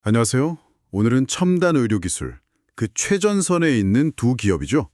안녕하세요. 오늘은 첨단 의료기술, 그 최전선에 있는 두 기업이죠.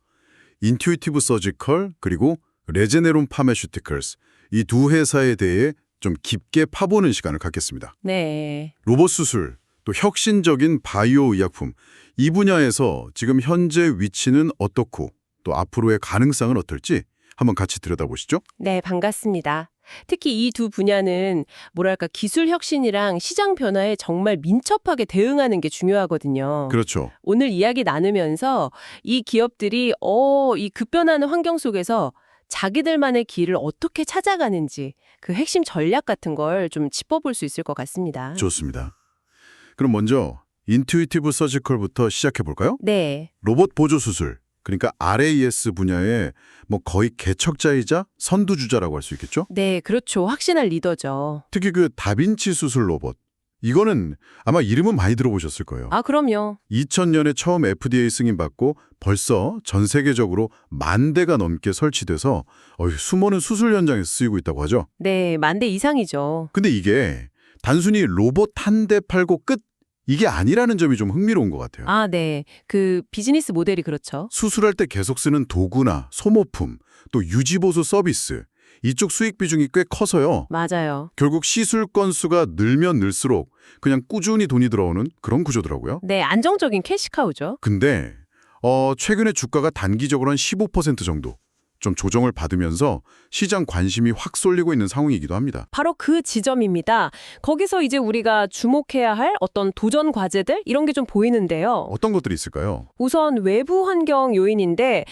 인투이티브 서지컬 그리고 레제네론 파메슈티컬스, 이 두 회사에 대해 좀 깊게 파보는 시간을 갖겠습니다. 네. 로봇 수술, 또 혁신적인 바이오 의약품, 이 분야에서 지금 현재 위치는 어떻고 또 앞으로의 가능성은 어떨지 한번 같이 들여다보시죠. 네, 반갑습니다. 특히 이 두 분야는 뭐랄까 기술 혁신이랑 시장 변화에 정말 민첩하게 대응하는 게 중요하거든요. 그렇죠. 오늘 이야기 나누면서 이 기업들이 이 급변하는 환경 속에서 자기들만의 길을 어떻게 찾아가는지 그 핵심 전략 같은 걸 좀 짚어볼 수 있을 것 같습니다. 좋습니다. 그럼 먼저 인투이티브 서지컬부터 시작해 볼까요? 네. 로봇 보조 수술, 그러니까 RAS 분야의 뭐 거의 개척자이자 선두주자라고 할 수 있겠죠? 네, 그렇죠. 확신할 리더죠. 특히 그 다빈치 수술 로봇, 이거는 아마 이름은 많이 들어보셨을 거예요. 아, 그럼요. 2000년에 처음 FDA 승인받고 벌써 전 세계적으로 10,000대가 넘게 설치돼서 수많은 수술 현장에서 쓰이고 있다고 하죠. 네, 10,000대 이상이죠. 근데 이게 단순히 로봇 한 대 팔고 끝, 이게 아니라는 점이 좀 흥미로운 것 같아요. 아, 네. 그 비즈니스 모델이 그렇죠. 수술할 때 계속 쓰는 도구나 소모품, 또 유지보수 서비스, 이쪽 수익 비중이 꽤 커서요. 맞아요. 결국 시술 건수가 늘면 늘수록 그냥 꾸준히 돈이 들어오는 그런 구조더라고요. 네, 안정적인 캐시카우죠. 근데 최근에 주가가 단기적으로 한 15% 정도 좀 조정을 받으면서 시장 관심이 확 쏠리고 있는 상황이기도 합니다. 바로 그 지점입니다. 거기서 이제 우리가 주목해야 할 어떤 도전 과제들 이런 게 좀 보이는데요. 어떤 것들이 있을까요? 우선 외부 환경 요인인데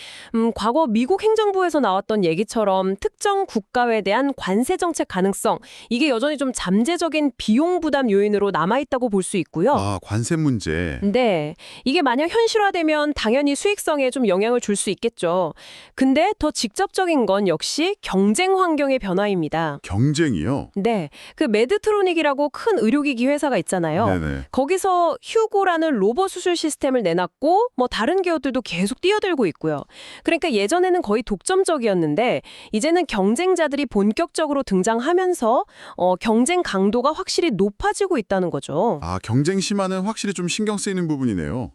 과거 미국 행정부에서 나왔던 얘기처럼 특정 국가에 대한 관세 정책 가능성 이게 여전히 좀 잠재적인 비용 부담 요인으로 남아있다고 볼 수 있고요. 아, 관세 문제. 네. 이게 만약 현실화되면 당연히 수익성에 좀 영향을 줄 수 있겠죠. 근데 더 직접적인 건 역시 경쟁 환경의 변화입니다. 경쟁이요? 네. 그 메드트로닉이라고 큰 의료기기 회사가 있잖아요. 네네. 거기서 휴고라는 로봇 수술 시스템을 내놨고 뭐 다른 기업들도 계속 뛰어들고 있고요. 그러니까 예전에는 거의 독점적이었는데 이제는 경쟁자들이 본격적으로 등장하면서 경쟁 강도가 확실히 높아지고 있다는 거죠. 아, 경쟁 심화는 확실히 좀 신경 쓰이는 부분이네요.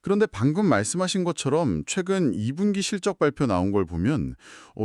그런데 방금 말씀하신 것처럼 최근 2분기 실적 발표 나온 걸 보면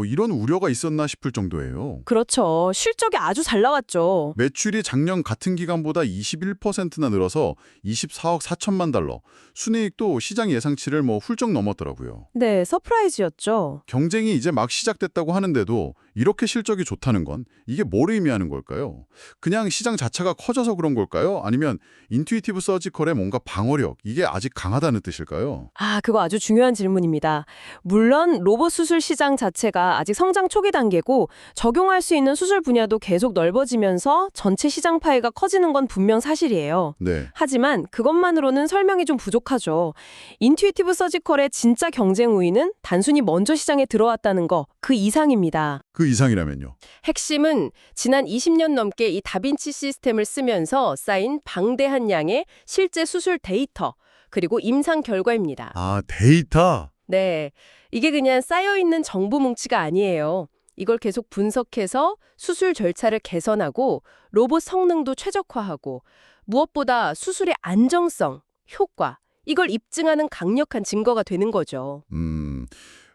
이런 우려가 있었나 싶을 정도예요. 그렇죠. 실적이 아주 잘 나왔죠. 매출이 작년 같은 기간보다 21%나 늘어서 24억 4천만 달러, 순이익도 시장 예상치를 훌쩍 넘었더라고요. 네, 서프라이즈였죠. 경쟁이 이제 막 시작됐다고 하는데도 이렇게 실적이 좋다는 건 이게 뭘 의미하는 걸까요? 그냥 시장 자체가 커져서 그런 걸까요? 아니면 인투이티브 서지컬의 뭔가 방어력, 이게 아직 강하다는 뜻일까요? 아, 그거 아주 중요한 질문입니다. 물론 로봇 수술 시장 자체가 아직 성장 초기 단계고 적용할 수 있는 수술 분야도 계속 넓어지면서 전체 시장 파이가 커지는 건 분명 사실이에요. 네. 하지만 그것만으로는 설명이 좀 부족하죠. 인투이티브 서지컬의 진짜 경쟁 우위는 단순히 먼저 시장에 들어왔다는 거, 그 이상입니다. 그 이상이라면요? 핵심은 지난 20년 넘게 이 다빈치 시스템을 쓰면서 쌓인 방대한 양의 실제 수술 데이터, 그리고 임상 결과입니다. 아, 데이터? 네, 이게 그냥 쌓여있는 정보 뭉치가 아니에요. 이걸 계속 분석해서 수술 절차를 개선하고 로봇 성능도 최적화하고 무엇보다 수술의 안정성, 효과, 이걸 입증하는 강력한 증거가 되는 거죠.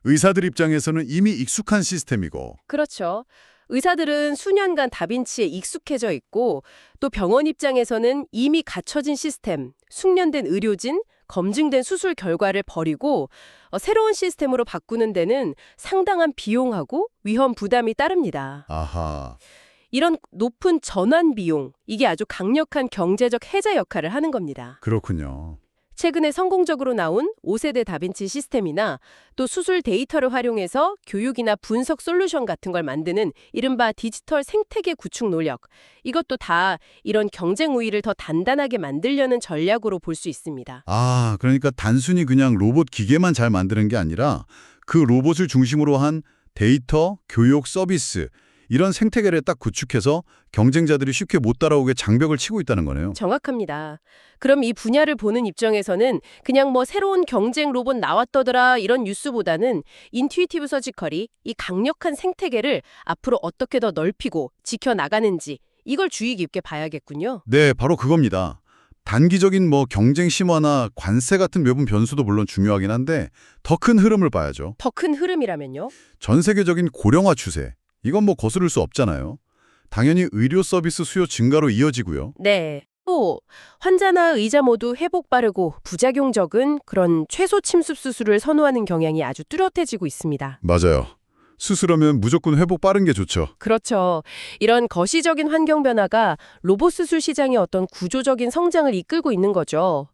의사들 입장에서는 이미 익숙한 시스템이고. 그렇죠. 의사들은 수년간 다빈치에 익숙해져 있고 또 병원 입장에서는 이미 갖춰진 시스템, 숙련된 의료진, 검증된 수술 결과를 버리고 새로운 시스템으로 바꾸는 데는 상당한 비용하고 위험 부담이 따릅니다. 아하. 이런 높은 전환 비용, 이게 아주 강력한 경제적 해자 역할을 하는 겁니다. 그렇군요. 최근에 성공적으로 나온 5세대 다빈치 시스템이나 또 수술 데이터를 활용해서 교육이나 분석 솔루션 같은 걸 만드는 이른바 디지털 생태계 구축 노력. 이것도 다 이런 경쟁 우위를 더 단단하게 만들려는 전략으로 볼 수 있습니다. 아, 그러니까 단순히 그냥 로봇 기계만 잘 만드는 게 아니라 그 로봇을 중심으로 한 데이터, 교육, 서비스, 이런 생태계를 딱 구축해서 경쟁자들이 쉽게 못 따라오게 장벽을 치고 있다는 거네요. 정확합니다. 그럼 이 분야를 보는 입장에서는 그냥 새로운 경쟁 로봇 나왔더라 이런 뉴스보다는 인투이티브 서지컬이 이 강력한 생태계를 앞으로 어떻게 더 넓히고 지켜나가는지 이걸 주의 깊게 봐야겠군요. 네, 바로 그겁니다. 단기적인 경쟁 심화나 관세 같은 외부 변수도 물론 중요하긴 한데 더 큰 흐름을 봐야죠. 더 큰 흐름이라면요? 전 세계적인 고령화 추세. 이건 거스를 수 없잖아요. 당연히 의료 서비스 수요 증가로 이어지고요. 네. 또 환자나 의자 모두 회복 빠르고 부작용 적은 그런 최소 침습 수술을 선호하는 경향이 아주 뚜렷해지고 있습니다. 맞아요. 수술하면 무조건 회복 빠른 게 좋죠. 그렇죠. 이런 거시적인 환경 변화가 로봇 수술 시장의 어떤 구조적인 성장을 이끌고 있는 거죠.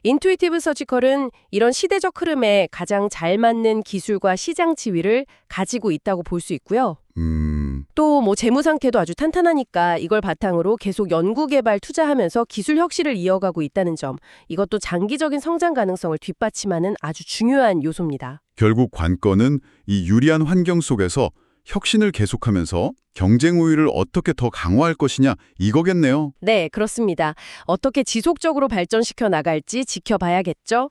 인투이티브 서지컬은 이런 시대적 흐름에 가장 잘 맞는 기술과 시장 지위를 가지고 있다고 볼 수 있고요. 또 재무 상태도 아주 탄탄하니까 이걸 바탕으로 계속 연구 개발 투자하면서 기술 혁신을 이어가고 있다는 점, 이것도 장기적인 성장 가능성을 뒷받침하는 아주 중요한 요소입니다. 결국 관건은 이 유리한 환경 속에서 혁신을 계속하면서 경쟁 우위를 어떻게 더 강화할 것이냐 이거겠네요. 네, 그렇습니다. 어떻게 지속적으로 발전시켜 나갈지 지켜봐야겠죠?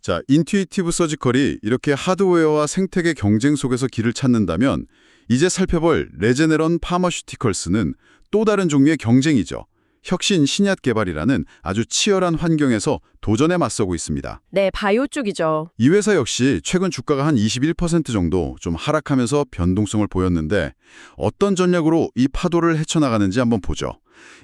자, 인투이티브 서지컬이 이렇게 하드웨어와 생태계 경쟁 속에서 길을 찾는다면 이제 살펴볼 레제네런 파마슈티컬스는 또 다른 종류의 경쟁이죠. 혁신 신약 개발이라는 아주 치열한 환경에서 도전에 맞서고 있습니다. 네, 바이오 쪽이죠. 이 회사 역시 최근 주가가 한 21% 정도 좀 하락하면서 변동성을 보였는데 어떤 전략으로 이 파도를 헤쳐나가는지 한번 보죠.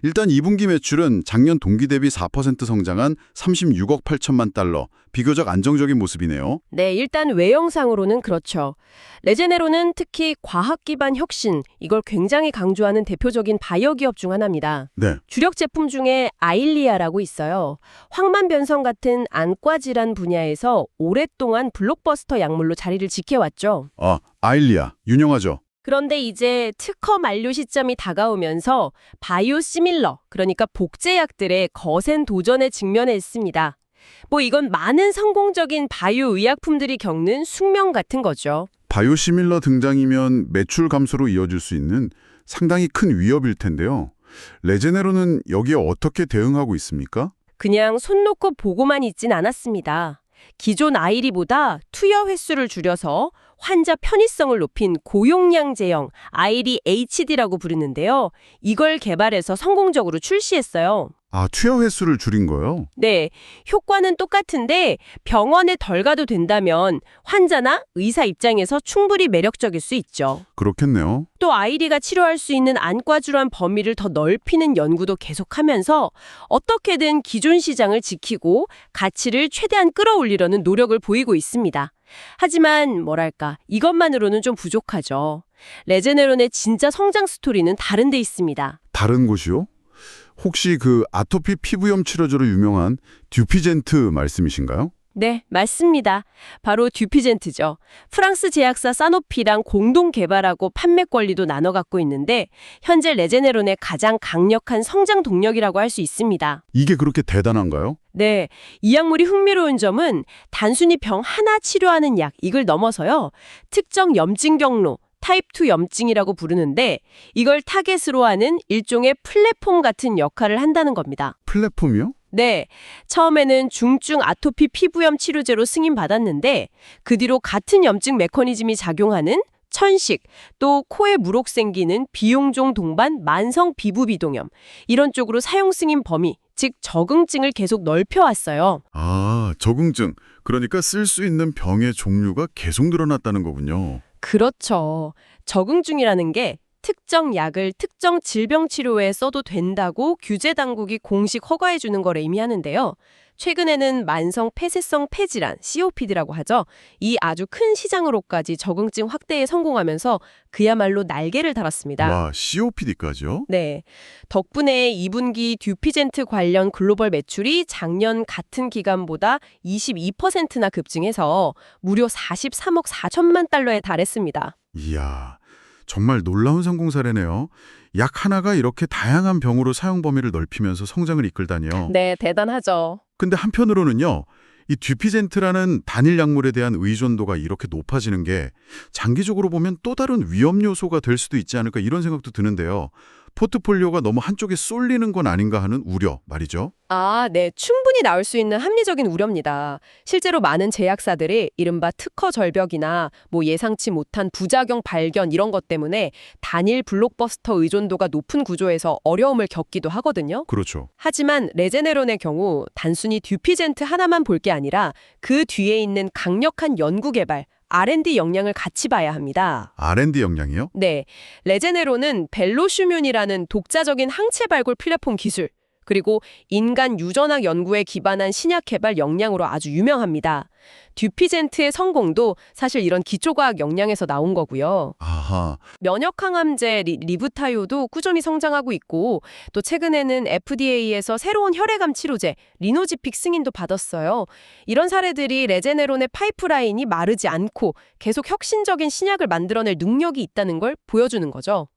일단 2분기 매출은 작년 동기 대비 4% 성장한 36억 8천만 달러, 비교적 안정적인 모습이네요. 네, 일단 외형상으로는 그렇죠. 레제네로는 특히 과학 기반 혁신, 이걸 굉장히 강조하는 대표적인 바이오 기업 중 하나입니다. 네, 주력 제품 중에 아일리아라고 있어요. 황만변성 같은 안과 질환 분야에서 오랫동안 블록버스터 약물로 자리를 지켜왔죠. 아일리아, 유명하죠. 그런데 이제 특허 만료 시점이 다가오면서 바이오시밀러, 그러니까 복제약들의 거센 도전에 직면했습니다. 이건 많은 성공적인 바이오 의약품들이 겪는 숙명 같은 거죠. 바이오시밀러 등장이면 매출 감소로 이어질 수 있는 상당히 큰 위협일 텐데요. 레제네로는 여기에 어떻게 대응하고 있습니까? 그냥 손 놓고 보고만 있진 않았습니다. 기존 아이리보다 투여 횟수를 줄여서 환자 편의성을 높인 고용량 제형 아이리 HD라고 부르는데요. 이걸 개발해서 성공적으로 출시했어요. 투여 횟수를 줄인 거요? 네, 효과는 똑같은데 병원에 덜 가도 된다면 환자나 의사 입장에서 충분히 매력적일 수 있죠. 그렇겠네요. 또 아이리가 치료할 수 있는 안과 질환 범위를 더 넓히는 연구도 계속하면서 어떻게든 기존 시장을 지키고 가치를 최대한 끌어올리려는 노력을 보이고 있습니다. 하지만 이것만으로는 좀 부족하죠. 레제네론의 진짜 성장 스토리는 다른 데 있습니다. 다른 곳이요? 혹시 아토피 피부염 치료제로 유명한 듀피젠트 말씀이신가요? 네, 맞습니다. 바로 듀피젠트죠. 프랑스 제약사 사노피랑 공동 개발하고 판매 권리도 나눠 갖고 있는데 현재 레제네론의 가장 강력한 성장 동력이라고 할 수 있습니다. 이게 그렇게 대단한가요? 네, 이 약물이 흥미로운 점은 단순히 병 하나 치료하는 약, 이걸 넘어서요. 특정 염증 경로, 타입 2 염증이라고 부르는데 이걸 타겟으로 하는 일종의 플랫폼 같은 역할을 한다는 겁니다. 플랫폼이요? 네, 처음에는 중증 아토피 피부염 치료제로 승인받았는데 그 뒤로 같은 염증 메커니즘이 작용하는 천식, 또 코에 물혹 생기는 비용종 동반 만성 피부 비동염, 이런 쪽으로 사용 승인 범위, 즉 적응증을 계속 넓혀왔어요. 적응증. 그러니까 쓸 수 있는 병의 종류가 계속 늘어났다는 거군요. 그렇죠. 적응증이라는 게 특정 약을 특정 질병 치료에 써도 된다고 규제 당국이 공식 허가해 주는 걸 의미하는데요. 최근에는 만성 폐쇄성 폐질환, COPD라고 하죠. 이 아주 큰 시장으로까지 적응증 확대에 성공하면서 그야말로 날개를 달았습니다. 와, COPD까지요? 네. 덕분에 2분기 듀피젠트 관련 글로벌 매출이 작년 같은 기간보다 22%나 급증해서 무려 43억 4천만 달러에 달했습니다. 이야, 정말 놀라운 성공 사례네요. 약 하나가 이렇게 다양한 병으로 사용 범위를 넓히면서 성장을 이끌다니요. 네, 대단하죠. 근데 한편으로는요, 이 듀피젠트라는 단일 약물에 대한 의존도가 이렇게 높아지는 게 장기적으로 보면 또 다른 위험 요소가 될 수도 있지 않을까 이런 생각도 드는데요. 포트폴리오가 너무 한쪽에 쏠리는 건 아닌가 하는 우려 말이죠. 네. 충분히 나올 수 있는 합리적인 우려입니다. 실제로 많은 제약사들이 이른바 특허 절벽이나 예상치 못한 부작용 발견 이런 것 때문에 단일 블록버스터 의존도가 높은 구조에서 어려움을 겪기도 하거든요. 그렇죠. 하지만 레제네론의 경우 단순히 듀피젠트 하나만 볼 게 아니라 그 뒤에 있는 강력한 연구개발, R&D 역량을 같이 봐야 합니다. R&D 역량이요? 네, 레제네론은 벨로슈뮴이라는 독자적인 항체 발굴 플랫폼 기술, 그리고 인간 유전학 연구에 기반한 신약 개발 역량으로 아주 유명합니다. 듀피젠트의 성공도 사실 이런 기초과학 역량에서 나온 거고요. 아하, 면역항암제 리브타요도 꾸준히 성장하고 있고 또 최근에는 FDA에서 새로운 혈액암 치료제 리노지픽 승인도 받았어요. 이런 사례들이 레제네론의 파이프라인이 마르지 않고 계속 혁신적인 신약을 만들어낼 능력이 있다는 걸 보여주는 거죠.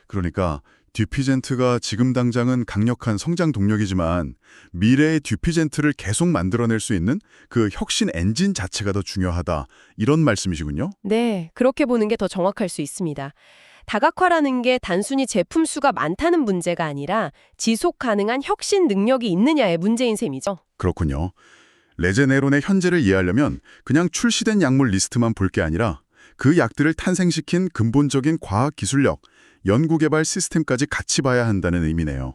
그러니까 듀피젠트가 지금 당장은 강력한 성장 동력이지만 미래의 듀피젠트를 계속 만들어낼 수 있는 그 혁신 엔진 자체가 더 중요하다. 이런 말씀이시군요. 네, 그렇게 보는 게 더 정확할 수 있습니다. 다각화라는 게 단순히 제품 수가 많다는 문제가 아니라 지속 가능한 혁신 능력이 있느냐의 문제인 셈이죠. 그렇군요. 레제네론의 현재를 이해하려면 그냥 출시된 약물 리스트만 볼 게 아니라 그 약들을 탄생시킨 근본적인 과학 기술력, 연구개발 시스템까지 같이 봐야 한다는 의미네요.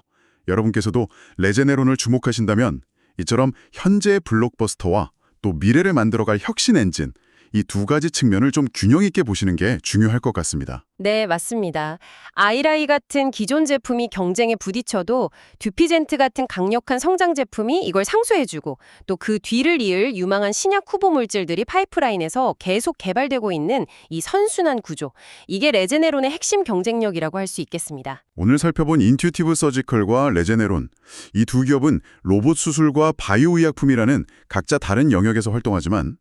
여러분께서도 레제네론을 주목하신다면 이처럼 현재의 블록버스터와 또 미래를 만들어갈 혁신 엔진, 이 두 가지 측면을 좀 균형 있게 보시는 게 중요할 것 같습니다. 네, 맞습니다. 아이라이 같은 기존 제품이 경쟁에 부딪혀도 듀피젠트 같은 강력한 성장 제품이 이걸 상쇄해주고 또 그 뒤를 이을 유망한 신약 후보 물질들이 파이프라인에서 계속 개발되고 있는 이 선순환 구조. 이게 레제네론의 핵심 경쟁력이라고 할 수 있겠습니다. 오늘 살펴본 인튜이티브 서지컬과 레제네론, 이 두 기업은 로봇 수술과 바이오 의약품이라는 각자 다른 영역에서 활동하지만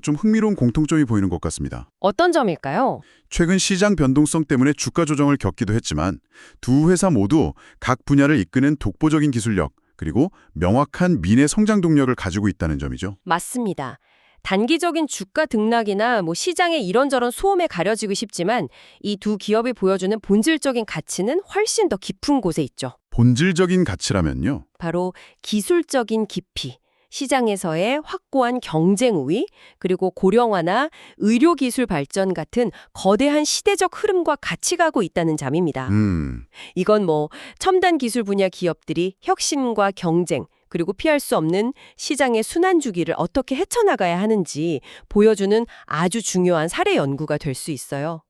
좀 흥미로운 공통점이 보이는 것 같습니다. 어떤 점일까요? 최근 시장 변동성 때문에 주가 조정을 겪기도 했지만 두 회사 모두 각 분야를 이끄는 독보적인 기술력 그리고 명확한 미래 성장 동력을 가지고 있다는 점이죠. 맞습니다. 단기적인 주가 등락이나 시장의 이런저런 소음에 가려지고 싶지만 이 두 기업이 보여주는 본질적인 가치는 훨씬 더 깊은 곳에 있죠. 본질적인 가치라면요. 바로 기술적인 깊이, 시장에서의 확고한 경쟁 우위, 그리고 고령화나 의료기술 발전 같은 거대한 시대적 흐름과 같이 가고 있다는 점입니다. 이건 첨단 기술 분야 기업들이 혁신과 경쟁, 그리고 피할 수 없는 시장의 순환 주기를 어떻게 헤쳐나가야 하는지 보여주는 아주 중요한 사례 연구가 될 수 있어요.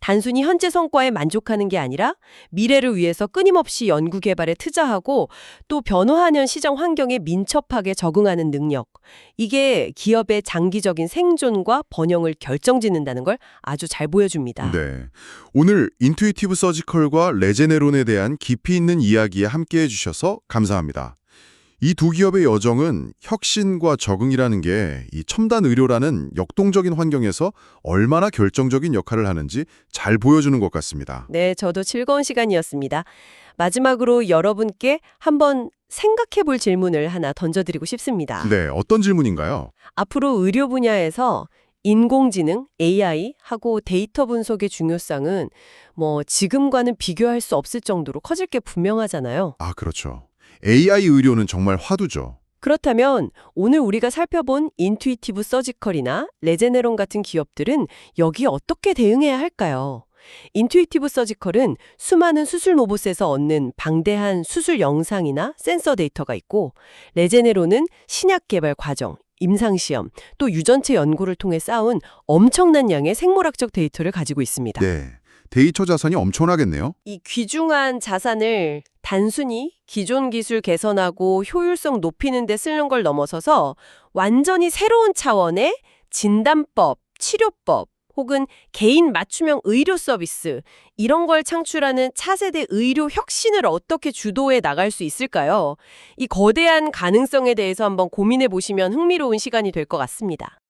단순히 현재 성과에 만족하는 게 아니라 미래를 위해서 끊임없이 연구 개발에 투자하고 또 변화하는 시장 환경에 민첩하게 적응하는 능력. 이게 기업의 장기적인 생존과 번영을 결정짓는다는 걸 아주 잘 보여줍니다. 네. 오늘 인투이티브 서지컬과 레제네론에 대한 깊이 있는 이야기에 함께해 주셔서 감사합니다. 이 두 기업의 여정은 혁신과 적응이라는 게 이 첨단 의료라는 역동적인 환경에서 얼마나 결정적인 역할을 하는지 잘 보여주는 것 같습니다. 네, 저도 즐거운 시간이었습니다. 마지막으로 여러분께 한번 생각해 볼 질문을 하나 던져드리고 싶습니다. 네, 어떤 질문인가요? 앞으로 의료 분야에서 인공지능, AI하고 데이터 분석의 중요성은 지금과는 비교할 수 없을 정도로 커질 게 분명하잖아요. 아, 그렇죠. AI 의료는 정말 화두죠. 그렇다면 오늘 우리가 살펴본 인투이티브 서지컬이나 레제네론 같은 기업들은 여기에 어떻게 대응해야 할까요? 인투이티브 서지컬은 수많은 수술 로봇에서 얻는 방대한 수술 영상이나 센서 데이터가 있고 레제네론은 신약 개발 과정, 임상시험, 또 유전체 연구를 통해 쌓은 엄청난 양의 생물학적 데이터를 가지고 있습니다. 네, 데이터 자산이 엄청나겠네요. 이 귀중한 자산을 단순히 기존 기술 개선하고 효율성 높이는 데 쓰는 걸 넘어서서 완전히 새로운 차원의 진단법, 치료법, 혹은 개인 맞춤형 의료 서비스 이런 걸 창출하는 차세대 의료 혁신을 어떻게 주도해 나갈 수 있을까요? 이 거대한 가능성에 대해서 한번 고민해 보시면 흥미로운 시간이 될 것 같습니다.